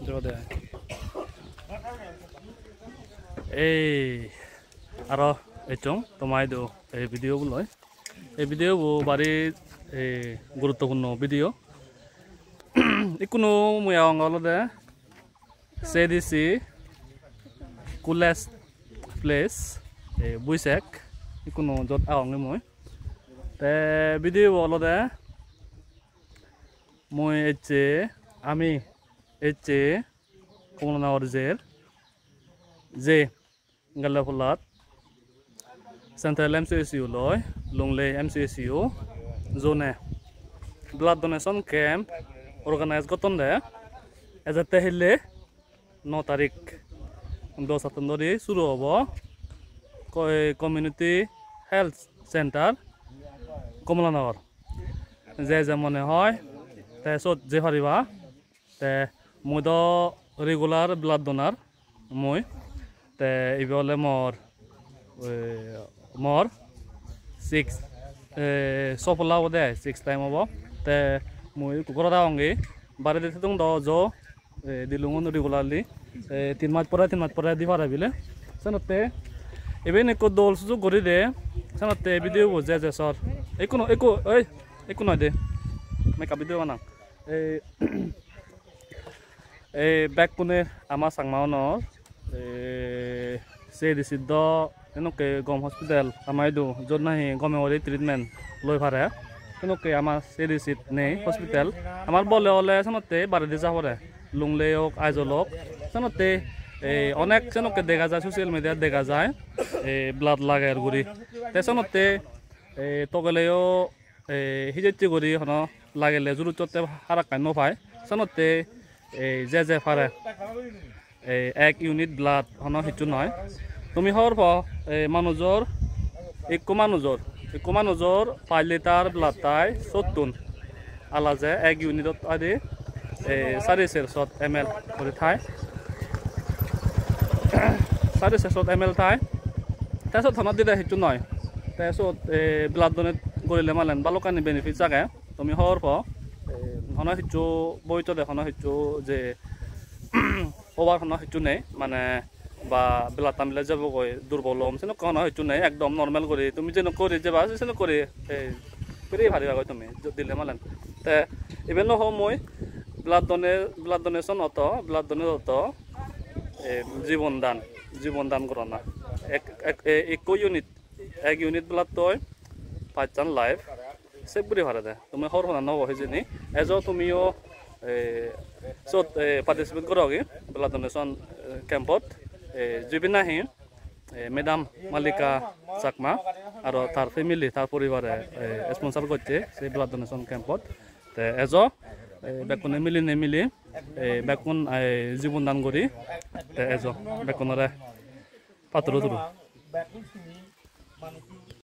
Jodoh. Aro econg tomai do video buloy. Video bu bari guruttopurno video. Ikuno muyang olode CDC coolest place Buisek ikuno jot aonge moi. Te video olode moi ami Komolana orjer je ngalapulat Central MCSU loy Longley MCSU zone blood donation camp organize goton de ezate hille 9 তারিখ 10 September শুরু হবো community health centre Kamalanagar যে মনে হয় তে সত যে পারিবা তে মই তো রেগুলার ব্লাড ডোনার মই তে ইবলে মোর 6 সফলা ওদে 6 টাইম হবো তে মই কুকুরা অঙ্গে বারে দিতে দং দ dilungun regularly 3 মাস পরে দি পারা বিলে সানতে even eko dol su gori de sanate video bo je sor eko no de me ka video na back pune ama sangmao no se disiddo enoke gom hospital amai do jod nahi gome ore treatment loi phare enoke ama se disit nei hospital amar bole ole sanate bare de ja pore লুংলেওক আইজলক সানতে অনেক সেনকে দেখা যায় social মিডিয়াত দেখা যায় blood লাগে আর গুড়ি তেসনতে তগলেও হিজেতি গুড়ি হন লাগেলে জুরুচতে হারাকাই নপায় সানতে যে ফারে 1 ইউনিট ব্লাড হন হিচু নয় তুমি হর মানুষর একো মানুষর 5 লিটার ব্লাড তাই 70 আলাজে 1 ইউনিটত আদি 450 ml করে থাই 450 ml থাই তাছত থানাত দিদা হিচু নয় তাছত ব্লাড ডোনেট করিলে মালেন বালকানি বেনিফিট জাগে তুমি হর হন হিচু বইতো দেখো হিচু যে ওভার হন হিচু নেই মানে বা ব্লাড তামিলে যাব কই দুর্বল হম সেন কোন হিচু নেই একদম নরমাল করে তুমি যেন করে যে বাস সেন করে পেরি ভারি ভাগই তুমি দিলে মালেন তে ইভেন হ মই ব্লাড ডোনেশন ব্লাড জীবন দান করনা এক ইউনিট ব্লাড তয় 5 জন লাইফ সেভ করে ভাড়া দে তুমি হর হনা নব হইজনি এজো তুমিও সত পার্টিসিপেট করোগে ব্লাড ডোনেশন ক্যাম্পত জুবিনাহি ম্যাডাম মালিকা চাকমা আর তার ফ্যামিলি তার পরিবারে স্পন্সর করছে সেই ব্লাড ডোনেশন ক্যাম্পত তে এজো বেকুনে মিলি বেকুন জীবন দান করি এজ বেকুনরে পাত্র